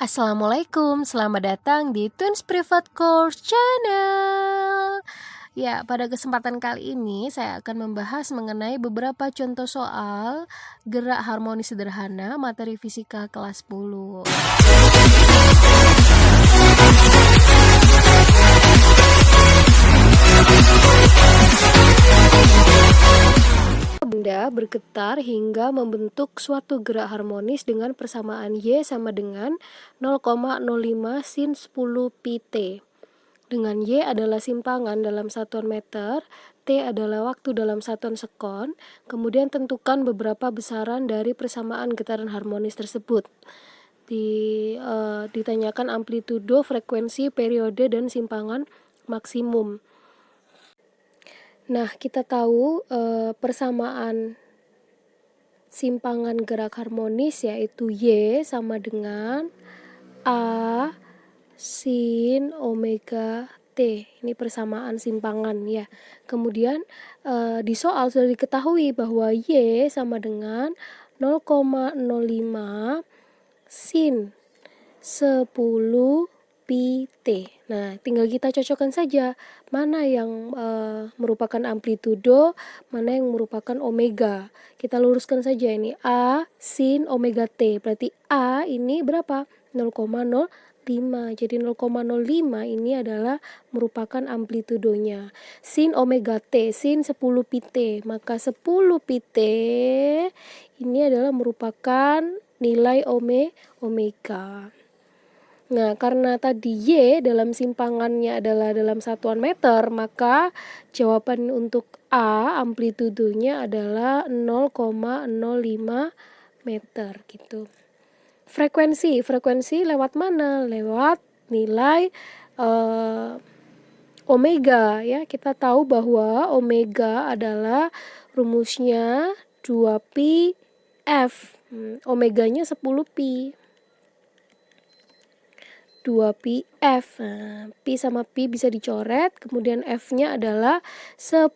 Assalamualaikum, selamat datang di Twins Private Course Channel. Ya, pada kesempatan kali ini saya akan membahas mengenai beberapa contoh soal gerak harmonis sederhana materi fisika kelas 10. Benda bergetar hingga membentuk suatu gerak harmonis dengan persamaan Y sama dengan 0,05 sin 10 pi T. Dengan Y adalah simpangan dalam satuan meter, T adalah waktu dalam satuan sekon, kemudian tentukan beberapa besaran dari persamaan getaran harmonis tersebut. Ditanyakan amplitudo, frekuensi, periode, dan simpangan maksimum. Nah, kita tahu persamaan simpangan gerak harmonis yaitu Y sama dengan A sin omega T. Ini persamaan simpangan ya. Kemudian di soal sudah diketahui bahwa Y sama dengan 0,05 sin 10 pi T. Nah, tinggal kita cocokkan saja mana yang merupakan amplitudo, mana yang merupakan omega. Kita luruskan saja ini A sin omega T. Berarti A ini berapa? 0,05. Jadi 0,05 ini adalah merupakan amplitudonya. Sin omega T, sin 10 pi T. Maka 10 pi T ini adalah merupakan nilai omega. Nah, karena tadi Y dalam simpangannya adalah dalam satuan meter, maka jawaban untuk A amplitudonya adalah 0,05 meter gitu. Frekuensi lewat mana? Lewat nilai omega ya. Kita tahu bahwa omega adalah rumusnya 2pi F. Omeganya 10 pi. 2pi F. Nah, pi sama pi bisa dicoret, kemudian F-nya adalah 10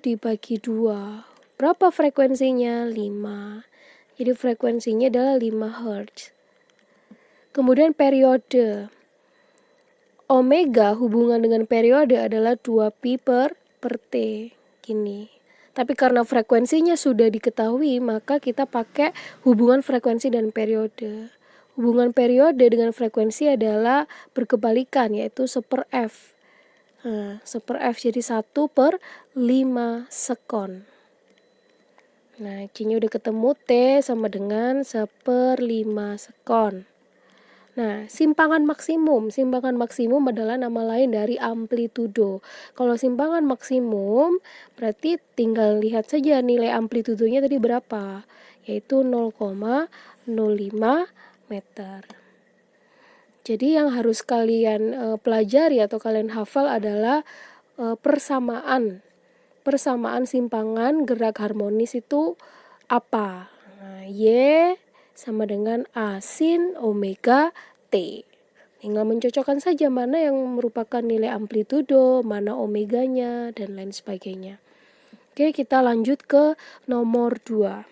dibagi 2. Berapa frekuensinya? 5. Jadi frekuensinya adalah 5 Hz. Kemudian periode. Omega hubungan dengan periode adalah 2pi per T. Gini. Tapi karena frekuensinya sudah diketahui, maka kita pakai hubungan frekuensi dan periode. Hubungan periode dengan frekuensi adalah berkebalikan, yaitu 1/f. Nah, 1/f jadi 1/5 sekon. Nah, Q-nya udah ketemu, T sama dengan 1/5 sekon. Nah, simpangan maksimum. Simpangan maksimum adalah nama lain dari amplitudo. Kalau simpangan maksimum, berarti tinggal lihat saja nilai amplitudonya tadi berapa, yaitu 0,05 meter. Jadi yang harus kalian pelajari atau kalian hafal adalah persamaan simpangan gerak harmonis itu apa. Nah, Y sama dengan A sin omega T. Tinggal mencocokkan saja mana yang merupakan nilai amplitudo, mana omeganya, dan lain sebagainya. Oke, kita lanjut ke nomor 2.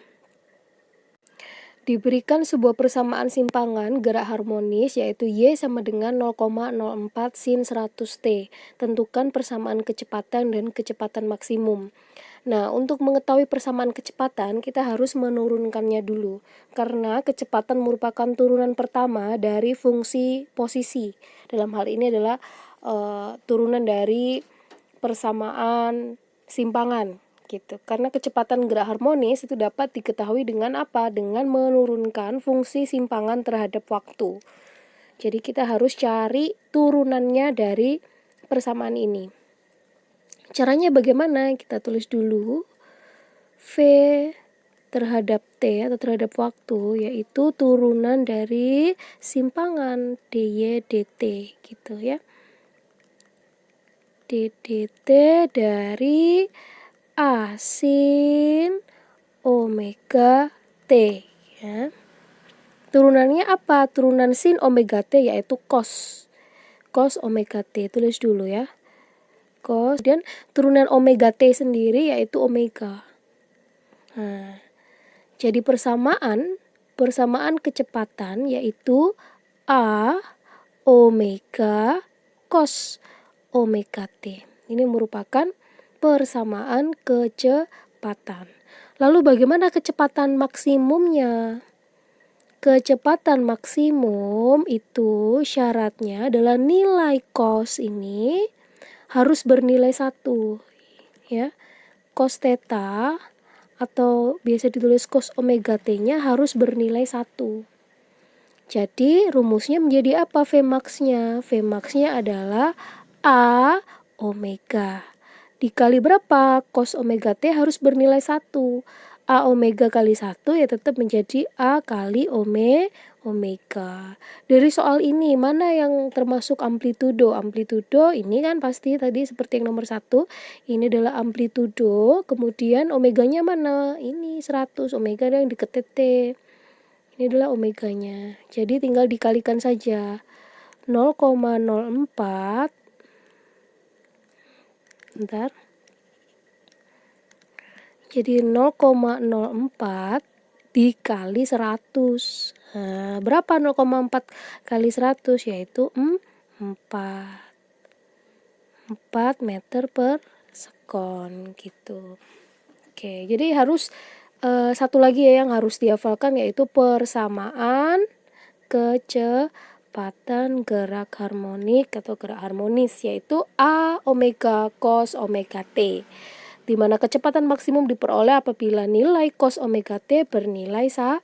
Diberikan sebuah persamaan simpangan gerak harmonis yaitu Y sama dengan 0,04 sin 100 T. Tentukan persamaan kecepatan dan kecepatan maksimum. Nah, untuk mengetahui persamaan kecepatan, kita harus menurunkannya dulu. Karena kecepatan merupakan turunan pertama dari fungsi posisi. Dalam hal ini adalah turunan dari persamaan simpangan. Gitu. Karena kecepatan gerak harmonis itu dapat diketahui dengan apa? Dengan menurunkan fungsi simpangan terhadap waktu. Jadi kita harus cari turunannya dari persamaan ini. Caranya bagaimana? Kita tulis dulu V terhadap T atau terhadap waktu, yaitu turunan dari simpangan dy dt gitu ya. ddt dari A sin omega T ya. Turunannya apa? Turunan sin omega T yaitu cos omega T. Tulis dulu ya. Cos, dan turunan omega T sendiri yaitu omega. Nah, jadi persamaan kecepatan yaitu A omega cos omega T. Ini merupakan persamaan kecepatan. Lalu bagaimana kecepatan maksimumnya? Kecepatan maksimum itu syaratnya adalah nilai cos ini harus bernilai 1, ya. Cos theta atau biasa ditulis cos omega T-nya harus bernilai 1. Jadi rumusnya menjadi apa Vmax-nya? Vmax-nya adalah A omega. Dikali berapa? Cos omega T harus bernilai 1. A omega kali 1 ya tetap menjadi A kali omega. Dari soal ini mana yang termasuk amplitudo? Amplitudo ini kan pasti tadi seperti yang nomor 1. Ini adalah amplitudo. Kemudian omeganya mana? Ini 100. Omega yang deket T. Ini adalah omeganya. Jadi tinggal dikalikan saja. 0,04. Bentar. Jadi 0,04 dikali 100. Nah, berapa 0,4 kali 100? Yaitu 4 meter per sekon gitu. Oke, jadi harus satu lagi ya yang harus dihafalkan yaitu persamaan kecepatan gerak harmonik atau gerak harmonis yaitu A omega cos omega T. Di mana kecepatan maksimum diperoleh apabila nilai cos omega T bernilai 1.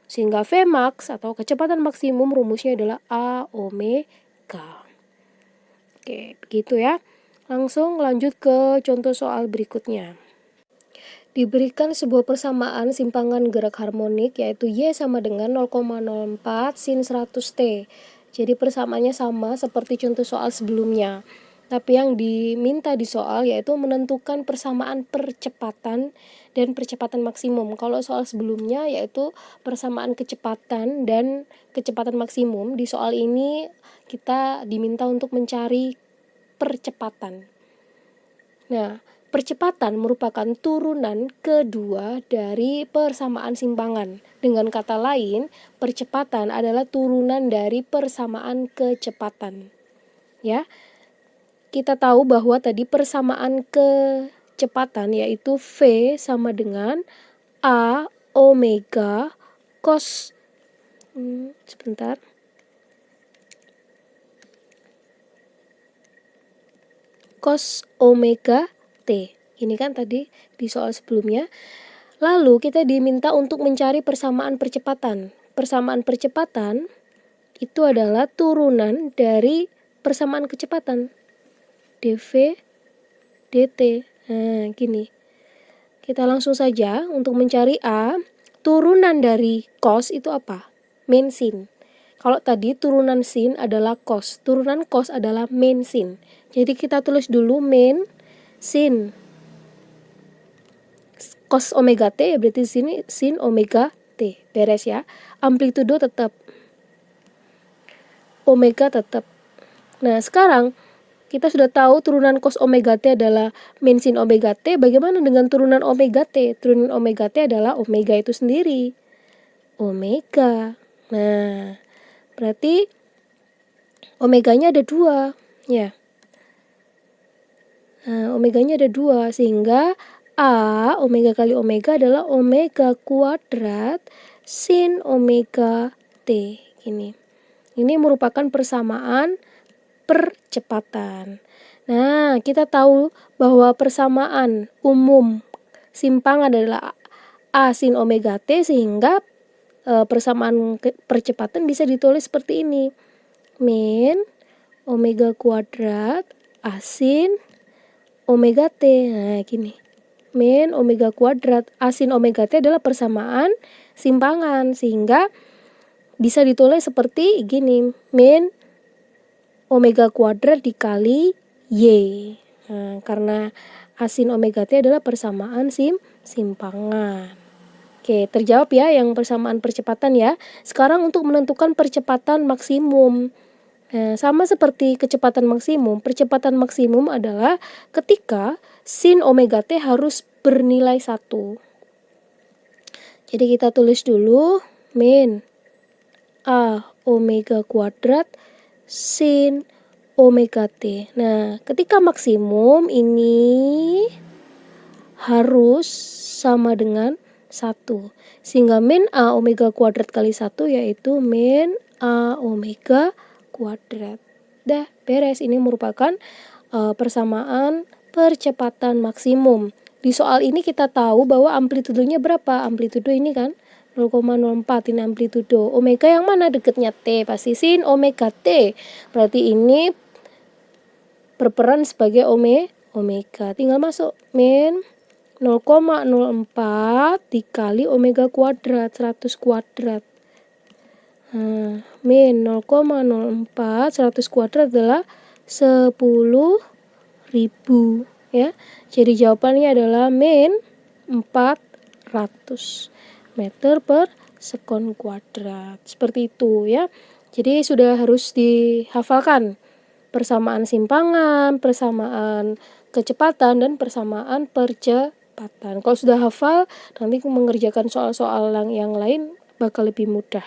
Sehingga Vmax atau kecepatan maksimum rumusnya adalah A omega. Oke, begitu ya. Langsung lanjut ke contoh soal berikutnya. Diberikan sebuah persamaan simpangan gerak harmonik yaitu Y sama dengan 0,04 sin 100T. Jadi persamaannya sama seperti contoh soal sebelumnya. Tapi yang diminta di soal yaitu menentukan persamaan percepatan dan percepatan maksimum. Kalau soal sebelumnya yaitu persamaan kecepatan dan kecepatan maksimum. Di soal ini kita diminta untuk mencari percepatan. Nah, percepatan merupakan turunan kedua dari persamaan simpangan. Dengan kata lain, percepatan adalah turunan dari persamaan kecepatan. Ya. Kita tahu bahwa tadi persamaan kecepatan yaitu V sama dengan A omega cos cos omega T. Ini kan tadi di soal sebelumnya. Lalu kita diminta untuk mencari persamaan percepatan. Persamaan percepatan itu adalah turunan dari persamaan kecepatan. dv dt. Nah, gini. Kita langsung saja untuk mencari A, turunan dari cos itu apa? Min sin. Kalau tadi turunan sin adalah cos, turunan cos adalah min sin. Jadi kita tulis dulu min sin. Cos omega T ya berarti sini sin omega T. Beres ya. Amplitudo tetap. Omega tetap. Nah, sekarang kita sudah tahu turunan cos omega T adalah min sin omega T. Bagaimana dengan turunan omega T? Turunan omega T adalah omega itu sendiri. Omega. Nah, berarti omeganya ada 2. Ya. Nah, omeganya ada 2. Sehingga A, omega kali omega adalah omega kuadrat sin omega T. Ini merupakan persamaan percepatan. Nah, kita tahu bahwa persamaan umum simpangan adalah A sin omega T sehingga persamaan percepatan bisa ditulis seperti ini. Min omega kuadrat A sin omega T. Nah, gini. Min omega kuadrat A sin omega T adalah persamaan simpangan sehingga bisa ditulis seperti gini. Min omega kuadrat dikali Y. Nah, karena A sin omega T adalah persamaan simpangan. Oke, terjawab ya yang persamaan percepatan ya. Sekarang untuk menentukan percepatan maksimum. Nah, sama seperti kecepatan maksimum, percepatan maksimum adalah ketika sin omega T harus bernilai 1. Jadi kita tulis dulu min A omega kuadrat sin omega T. Nah, ketika maksimum ini harus sama dengan 1. Sehingga min A omega kuadrat kali 1 yaitu min A omega kuadrat. Dah, beres. Ini merupakan persamaan percepatan maksimum. Di soal ini kita tahu bahwa amplitudenya berapa? Amplitudo ini kan 0,04, ini amplitudo. Omega yang mana dekatnya T? Pasti sin omega T. Berarti ini berperan sebagai omega. Tinggal masuk min 0,04 dikali omega kuadrat, 100 kuadrat. Nah, min 0,04, 100 kuadrat adalah 10.000 ya. Jadi jawabannya adalah min 400 meter per sekon kuadrat. Seperti itu ya. Jadi sudah harus dihafalkan persamaan simpangan, persamaan kecepatan, dan persamaan percepatan. Kalau sudah hafal, nanti mengerjakan soal-soal yang lain bakal lebih mudah.